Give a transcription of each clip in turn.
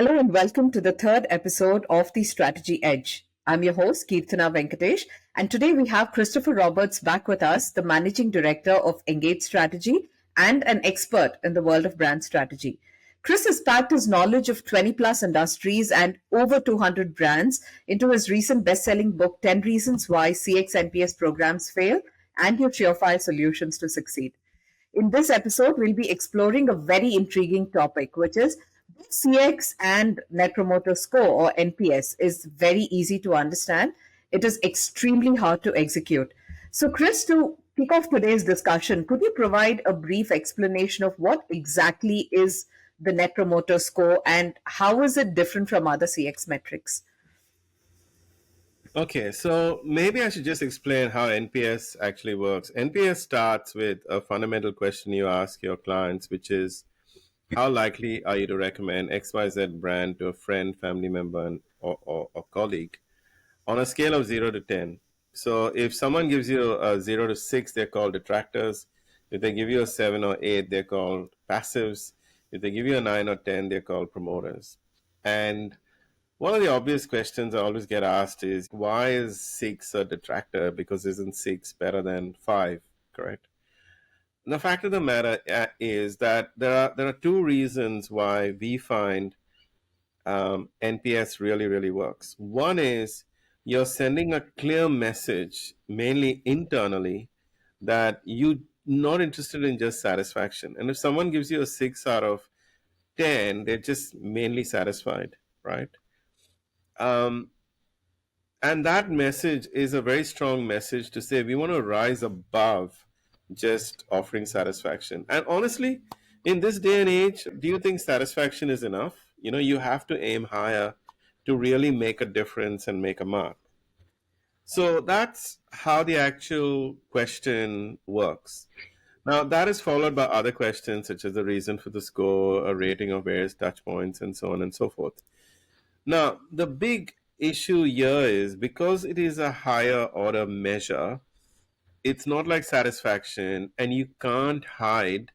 Hello and welcome to the third episode of the Strategy Edge. I'm your host, Keerthana Venkatesh, and today we have Christopher Roberts back with us, the Managing Director of Engage Strategy and an expert in the world of brand strategy. Chris has packed his knowledge of 20 plus industries and over 200 brands into his recent best selling book, 10 Reasons Why CX NPS Programs Fail and Your Surefire Solutions to Succeed. In this episode, we'll be exploring a very intriguing topic, which is both CX and Net Promoter Score or NPS is very easy to understand. It is extremely hard to execute. So, Chris, to kick off today's discussion, could you provide a brief explanation of what exactly is the Net Promoter Score and how is it different from other CX metrics? Okay, so maybe I should just explain how NPS actually works. NPS starts with a fundamental question you ask your clients, which is how likely are you to recommend XYZ brand to a friend, family member, or colleague on a scale of 0 to 10? So if someone gives you a 0 to 6, they're called detractors. If they give you a 7 or 8, they're called passives. If they give you a 9 or 10, they're called promoters. And one of the obvious questions I always get asked is, why is 6 a detractor? Because isn't 6 better than 5, correct? The fact of the matter is that there are two reasons why we find NPS really works. One is you're sending a clear message, mainly internally, that you're not interested in just satisfaction. And if someone gives you a 6 out of 10, they're just mainly satisfied, right? Um, and that message is a very strong message to say we want to rise above just offering satisfaction. And honestly, in this day and age, do you think satisfaction is enough? You have to aim higher to really make a difference and make a mark. So that's how the actual question works. Now, that is followed by other questions such as the reason for the score, a rating of various touch points, and so on and so forth. Now, the big issue here is because it is a higher order measure, it's not like satisfaction, and you can't hide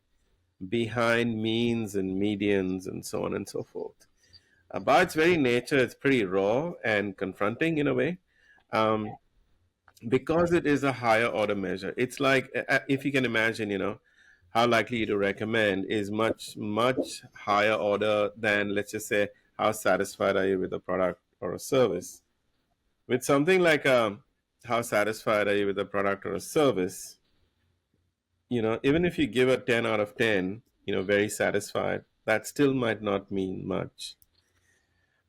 behind means and medians and so on and so forth. By its very nature, it's pretty raw and confronting in a way. Um, because it is a higher order measure. It's like, if you can imagine, how likely to recommend is much higher order than, let's just say, how satisfied are you with a product or a service. With something like how satisfied are you with a product or a service, even if you give a 10 out of 10, very satisfied, that still might not mean much.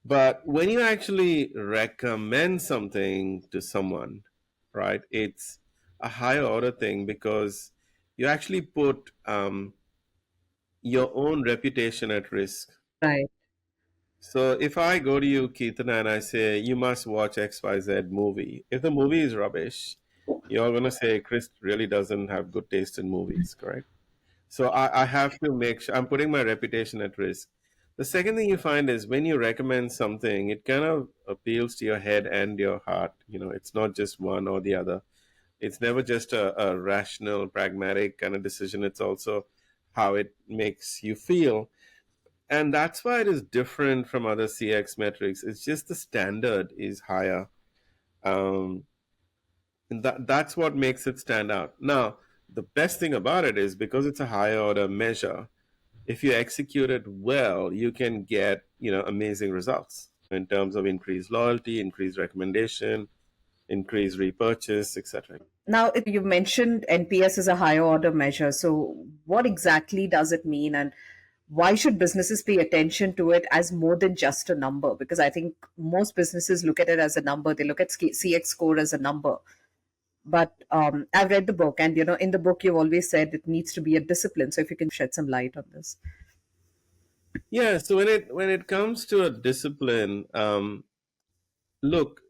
But when you actually recommend something to someone, right, it's a higher order thing because you actually put your own reputation at risk. Right. So if I go to you, Keetan, and I say, you must watch XYZ movie, if the movie is rubbish, you're going to say, Chris really doesn't have good taste in movies, correct? So I have to make sure I'm putting my reputation at risk. The second thing you find is when you recommend something, it kind of appeals to your head and your heart. It's not just one or the other. It's never just a rational, pragmatic kind of decision. It's also how it makes you feel. And that's why it is different from other CX metrics. It's just the standard is higher. Um, and that's what makes it stand out. Now, the best thing about it is because it's a higher order measure, if you execute it well, you can get, amazing results in terms of increased loyalty, increased recommendation, increased repurchase, etc. Now, you've mentioned NPS is a higher order measure. So, what exactly does it mean? And why should businesses pay attention to it as more than just a number? Because I think most businesses look at it as a number. They look at CX score as a number. But I've read the book, and in the book, you've always said it needs to be a discipline. So, if you can shed some light on this. Yeah. So when it comes to a discipline, look,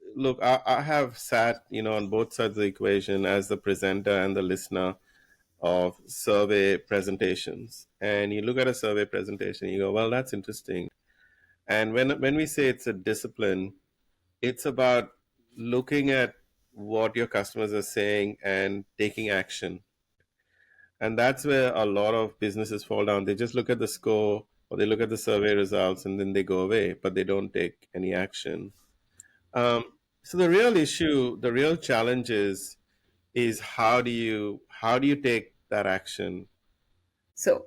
I have sat, on both sides of the equation as the presenter and the listener of survey presentations. And you look at a survey presentation, you go, well, that's interesting. And when we say it's a discipline, it's about looking at what your customers are saying and taking action. And that's where a lot of businesses fall down. They just look at the score or they look at the survey results and then they go away, but they don't take any action. So the real issue, the real challenge is how do you take that action? So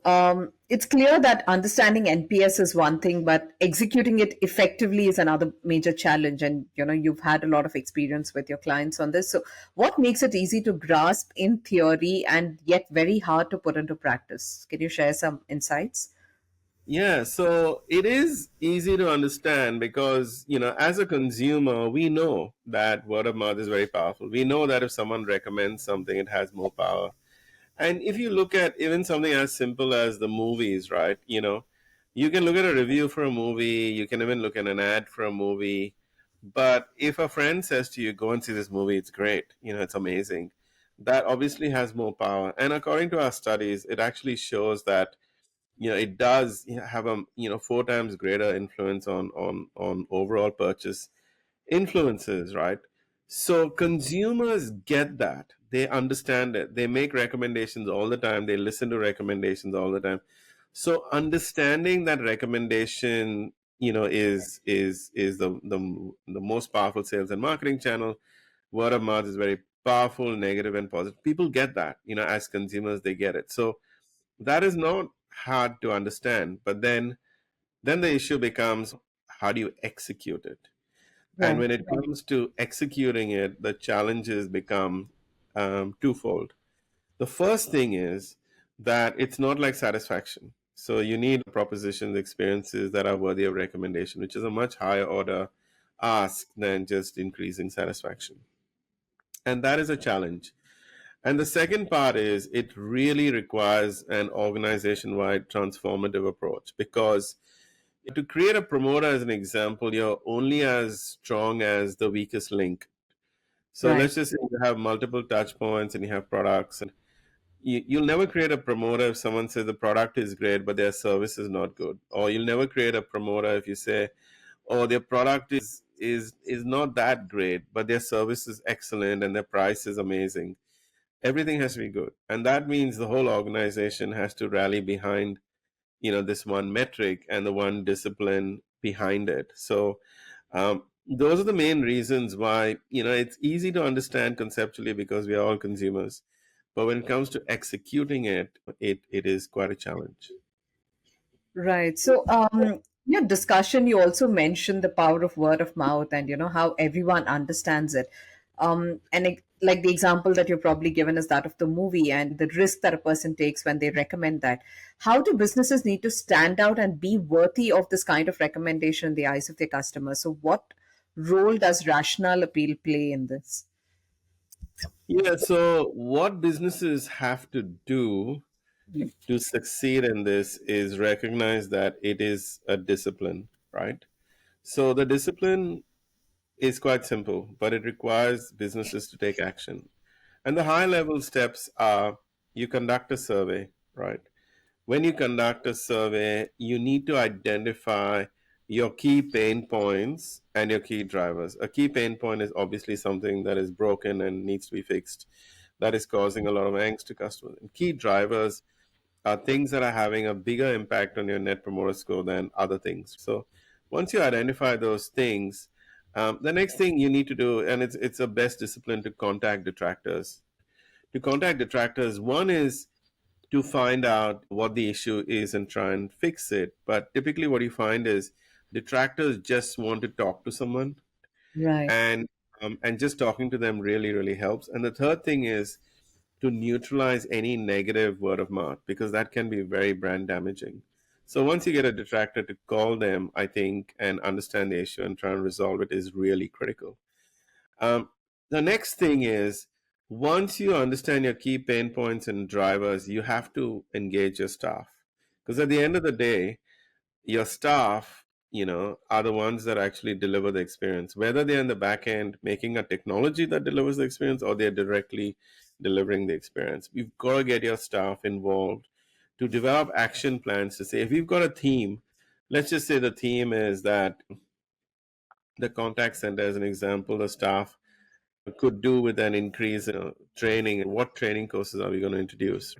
it's clear that understanding NPS is one thing, but executing it effectively is another major challenge. And you've had a lot of experience with your clients on this. So what makes it easy to grasp in theory and yet very hard to put into practice? Can you share some insights? Yeah, so it is easy to understand because, as a consumer, we know that word of mouth is very powerful. We know that if someone recommends something, it has more power. And if you look at even something as simple as the movies, right? You can look at a review for a movie, you can even look at an ad for a movie. But if a friend says to you, go and see this movie, it's great, it's amazing, that obviously has more power. And according to our studies, it actually shows that it does have a 4 times greater influence on overall purchase influences, right? So consumers get that, they understand it, they make recommendations all the time, they listen to recommendations all the time. So understanding that recommendation is the most powerful sales and marketing channel. Word of mouth is very powerful, negative and positive. People get that, as consumers they get it. So that is not hard to understand, but then the issue becomes, how do you execute it? And Right. when it comes to executing it, the challenges become twofold. The first thing is that it's not like satisfaction. So you need propositions, experiences that are worthy of recommendation, which is a much higher order ask than just increasing satisfaction. And that is a challenge. And the second part is it really requires an organization wide transformative approach, because to create a promoter, as an example, you're only as strong as the weakest link. So Right. let's just say you have multiple touch points and you have products, and you'll never create a promoter if someone says the product is great but their service is not good. Or you'll never create a promoter if you say, oh, their product is not that great but their service is excellent and their price is amazing. Everything has to be good, and that means the whole organization has to rally behind this one metric and the one discipline behind it. So those are the main reasons why it's easy to understand conceptually because we are all consumers, but when it comes to executing it, it is quite a challenge. Right. So, in your discussion, you also mentioned the power of word of mouth and how everyone understands it. Like the example that you're probably given is that of the movie and the risk that a person takes when they recommend that. How do businesses need to stand out and be worthy of this kind of recommendation in the eyes of their customers? So, what role does rational appeal play in this? Yeah, so what businesses have to do to succeed in this is recognize that it is a discipline, right? So the discipline is quite simple, but it requires businesses to take action. And the high level steps are, you conduct a survey, right? When you conduct a survey, you need to identify your key pain points and your key drivers. A key pain point is obviously something that is broken and needs to be fixed, that is causing a lot of angst to customers. And key drivers are things that are having a bigger impact on your net promoter score than other things. So once you identify those things, the next thing you need to do, and it's a best discipline, to contact detractors. To contact detractors, one is to find out what the issue is and try and fix it. But typically, what you find is detractors just want to talk to someone, Right. and just talking to them really really helps. And the third thing is to neutralize any negative word of mouth, because that can be very brand damaging. So once you get a detractor, to call them, I think, and understand the issue and try and resolve it is really critical. um, the next thing is, once you understand your key pain points and drivers, you have to engage your staff, because at the end of the day, your staff, are the ones that actually deliver the experience, whether they're in the back end making a technology that delivers the experience or they're directly delivering the experience. You've got to get your staff involved to develop action plans to say, if you've got a theme, let's just say the theme is that the contact center, as an example, the staff could do with an increase in training, and what training courses are we going to introduce.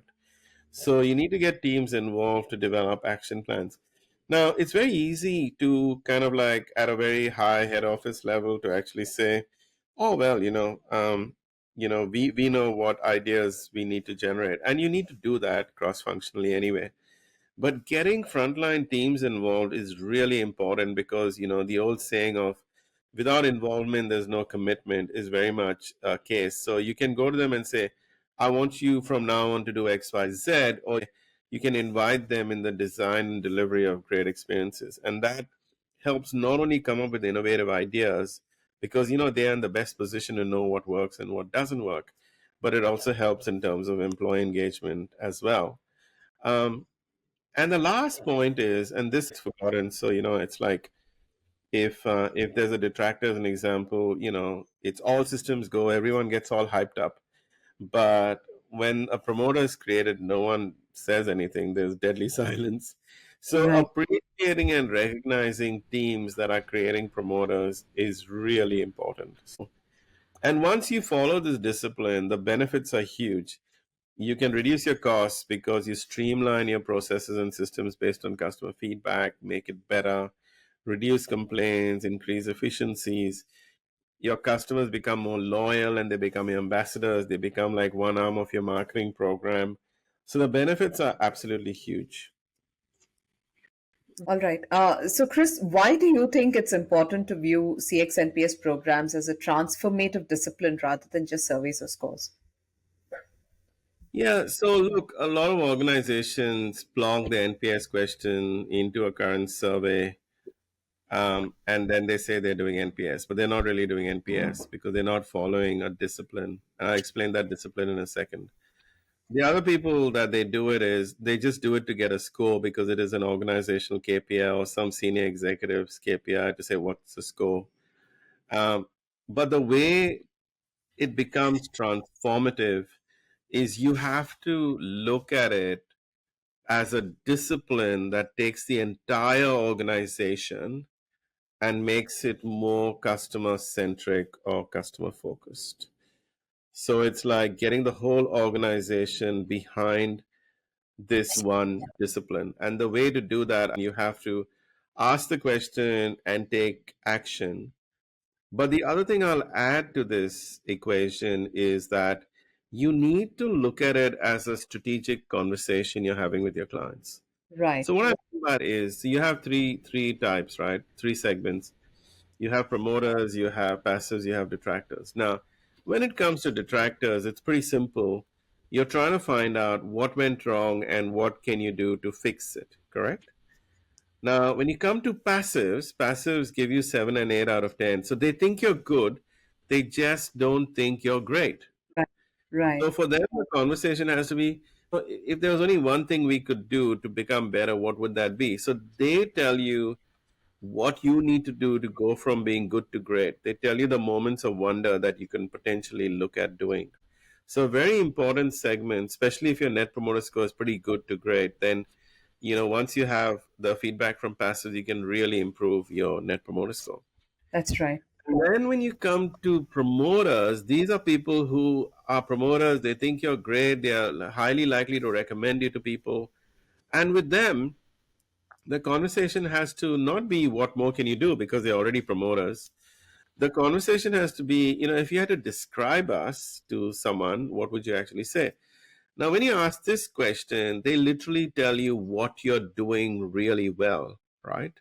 So you need to get teams involved to develop action plans. Now, it's very easy to kind of like at a very high head office level to actually say, oh, well, we know what ideas we need to generate. And you need to do that cross functionally anyway. But getting frontline teams involved is really important because, the old saying of without involvement, there's no commitment is very much a case. So you can go to them and say, I want you from now on to do X, Y, Z, or you can invite them in the design and delivery of great experiences. And that helps not only come up with innovative ideas because, they're in the best position to know what works and what doesn't work, but it also helps in terms of employee engagement as well. Um, and the last point is, and this is forgotten, so it's like if there's a detractor as an example, it's all systems go, everyone gets all hyped up, but when a promoter is created, no one says anything. There's deadly silence. So Right. appreciating and recognizing teams that are creating promoters is really important. And once you follow this discipline, the benefits are huge. You can reduce your costs because you streamline your processes and systems based on customer feedback, make it better, reduce complaints, increase efficiencies. Your customers become more loyal and they become your ambassadors. They become like one arm of your marketing program. So the benefits are absolutely huge. All right. So, Chris, why do you think it's important to view CX NPS programs as a transformative discipline rather than just surveys or scores? Yeah, so look, a lot of organizations plonk the NPS question into a current survey, and then they say they're doing NPS, but they're not really doing NPS because they're not following a discipline. And I'll explain that discipline in a second. The other people that they do it is they just do it to get a score because it is an organizational KPI or some senior executives KPI to say what's the score. Um, but the way it becomes transformative is you have to look at it as a discipline that takes the entire organization and makes it more customer centric or customer focused. So it's like getting the whole organization behind this one discipline. And the way to do that, you have to ask the question and take action. But the other thing I'll add to this equation is that you need to look at it as a strategic conversation you're having with your clients. Right. So what I mean by that is you have three types, right? Three segments. You have promoters, you have passives, you have detractors. Now, when it comes to detractors, it's pretty simple. You're trying to find out what went wrong and what can you do to fix it, correct? Now, when you come to passives, passives give you 7 and 8 out of 10. So they think you're good, they just don't think you're great. Right. Right. So for them, the conversation has to be, if there was only one thing we could do to become better, what would that be? So they tell you what you need to do to go from being good to great. They tell you the moments of wonder that you can potentially look at doing. So, a very important segment, especially if your net promoter score is pretty good to great, then once you have the feedback from passive, you can really improve your net promoter score. That's right. And then when you come to promoters, these are people who are promoters. They think you're great. They are highly likely to recommend you to people. And with them, the conversation has to not be what more can you do because they're already promoters. The conversation has to be, if you had to describe us to someone, what would you actually say? Now, when you ask this question, they literally tell you what you're doing really well, right?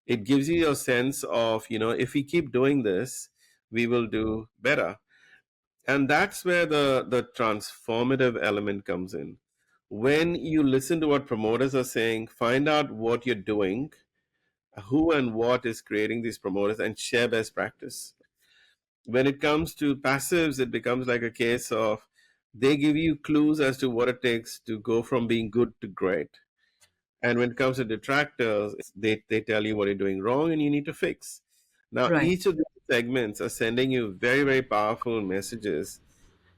It gives you a sense of, if we keep doing this, we will do better. And that's where the transformative element comes in. When you listen to what promoters are saying, find out what you're doing, who and what is creating these promoters, and share best practice. When it comes to passives, it becomes like a case of they give you clues as to what it takes to go from being good to great. And when it comes to detractors, they tell you what you're doing wrong and you need to fix. Now, Right. each of these segments are sending you very, very powerful messages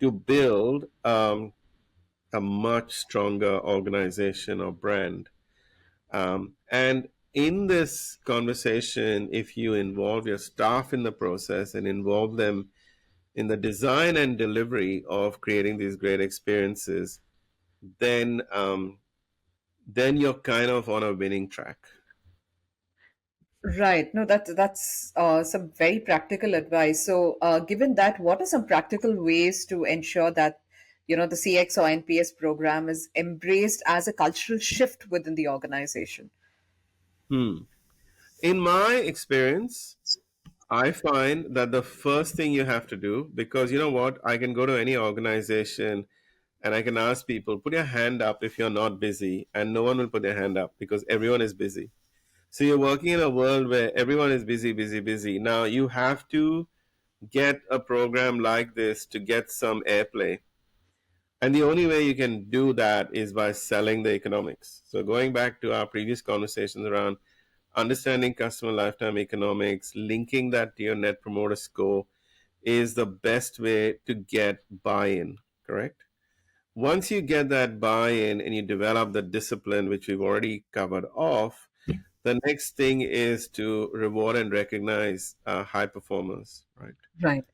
to build a much stronger organization or brand. And in this conversation, if you involve your staff in the process and involve them in the design and delivery of creating these great experiences, then then you're kind of on a winning track. Right. No, that's some very practical advice. So, given that, what are some practical ways to ensure that the CX or NPS program is embraced as a cultural shift within the organization? Hmm. In my experience, I find that the first thing you have to do, because you know what, I can go to any organization and I can ask people, put your hand up if you're not busy, and no one will put their hand up because everyone is busy. So you're working in a world where everyone is busy, busy, busy. Now you have to get a program like this to get some airplay. And the only way you can do that is by selling the economics. So going back to our previous conversations around understanding customer lifetime economics, linking that to your net promoter score is the best way to get buy-in, correct? Once you get that buy-in and you develop the discipline, which we've already covered off, the next thing is to reward and recognize high performers, right? Right.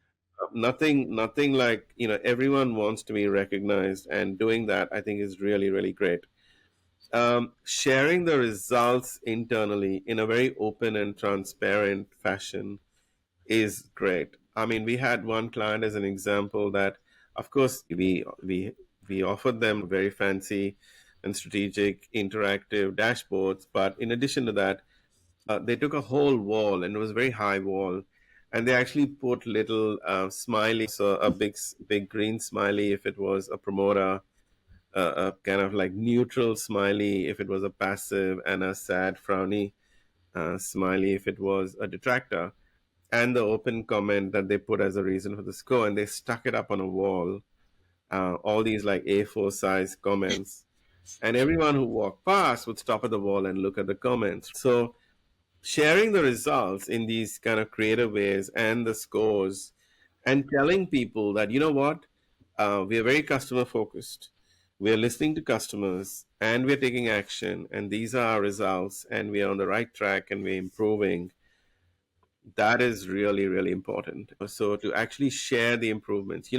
Nothing like, everyone wants to be recognized, and doing that, I think, is really, really great. Sharing the results internally in a very open and transparent fashion is great. I mean, we had one client as an example that, of course, we offered them very fancy and strategic interactive dashboards, but in addition to that, they took a whole wall, and it was a very high wall, and they actually put little smiley, so a big green smiley if it was a promoter, a kind of like neutral smiley if it was a passive, and a sad frowny smiley if it was a detractor, and the open comment that they put as a reason for the score, and they stuck it up on a wall. All these like A4 size comments, and everyone who walked past would stop at the wall and look at the comments. So sharing the results in these kind of creative ways and the scores, and telling people that, you know what, we are very customer focused, we are listening to customers, and we're taking action, and these are our results, and we are on the right track, and we're improving. That is really, really important. So to actually share the improvements,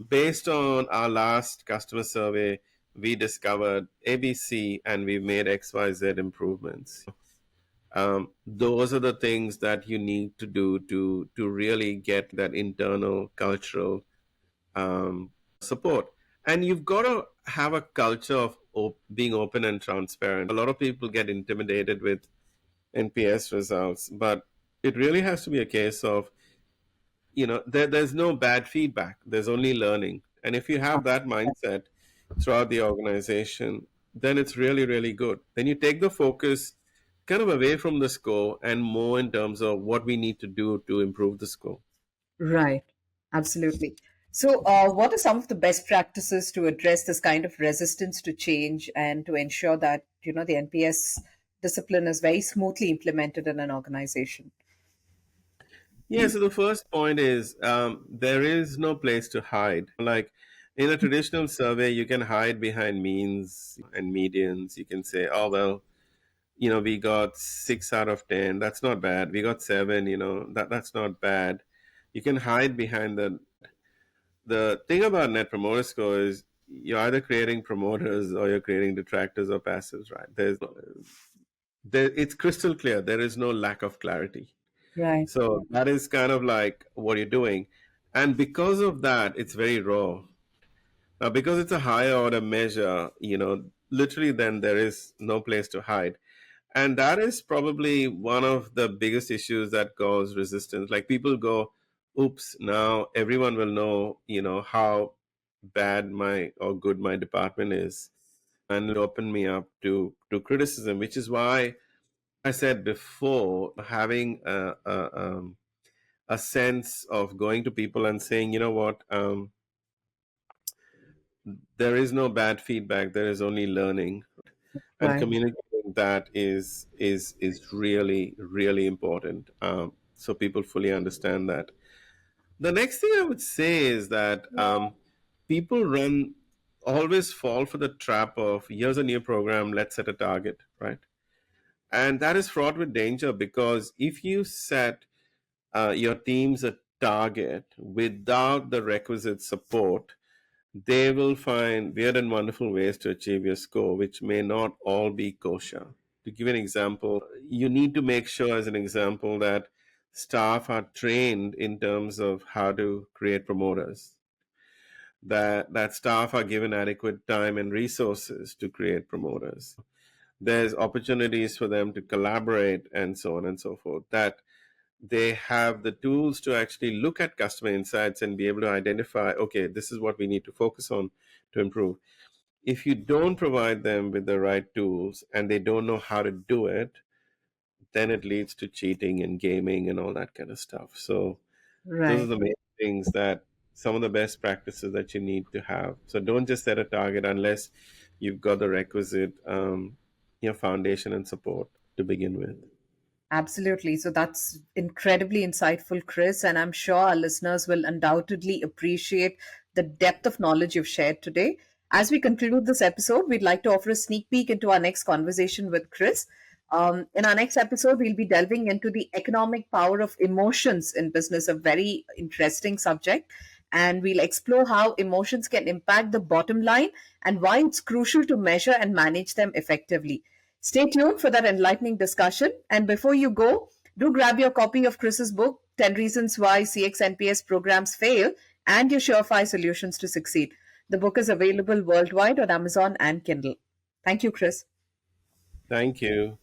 based on our last customer survey, we discovered ABC and we made XYZ improvements. Those are the things that you need to do to really get that internal cultural support. And you've got to have a culture of being open and transparent. A lot of people get intimidated with NPS results, but it really has to be a case of, there's no bad feedback, there's only learning. And if you have that mindset throughout the organization, then it's really, really good. Then you take the focus kind of away from the score and more in terms of what we need to do to improve the score. Right. Absolutely. So, what are some of the best practices to address this kind of resistance to change and to ensure that the NPS discipline is very smoothly implemented in an organization? Yeah, so the first point is there is no place to hide. Like in a traditional survey, you can hide behind means and medians. You can say, oh, well, we got 6 out of 10. That's not bad. We got seven, that's not bad. You can hide behind the thing about net promoter score is you're either creating promoters or you're creating detractors or passives, right? It's crystal clear. There is no lack of clarity. Right. So that is kind of like what you're doing. And because of that, it's very raw. Now, because it's a higher order measure, literally then there is no place to hide. And that is probably one of the biggest issues that cause resistance. Like people go, oops, now everyone will know, how bad my or good my department is. And it opened me up to criticism, which is why I said before, having a sense of going to people and saying, you know what, there is no bad feedback, there is only learning, and Right. communicating that is really, really important. So people fully understand that. The next thing I would say is that people always fall for the trap of here's a new program, let's set a target, right? And that is fraught with danger, because if you set your teams a target without the requisite support, they will find weird and wonderful ways to achieve your score, which may not all be kosher. To give an example, you need to make sure, as an example, that staff are trained in terms of how to create promoters, that staff are given adequate time and resources to create promoters. There's opportunities for them to collaborate and so on and so forth. That they have the tools to actually look at customer insights and be able to identify, okay, this is what we need to focus on to improve. If you don't provide them with the right tools and they don't know how to do it, then it leads to cheating and gaming and all that kind of stuff. So those are Right. the main things, that some of the best practices that you need to have. So don't just set a target unless you've got the requisite foundation and support to begin with. Absolutely. So that's incredibly insightful, Chris. And I'm sure our listeners will undoubtedly appreciate the depth of knowledge you've shared today. As we conclude this episode, we'd like to offer a sneak peek into our next conversation with Chris. In our next episode, we'll be delving into the economic power of emotions in business, a very interesting subject. And we'll explore how emotions can impact the bottom line and why it's crucial to measure and manage them effectively. Stay tuned for that enlightening discussion. And before you go, do grab your copy of Chris's book, 10 Reasons Why CX NPS Programs Fail and Your Surefire Solutions to Succeed. The book is available worldwide on Amazon and Kindle. Thank you, Chris. Thank you.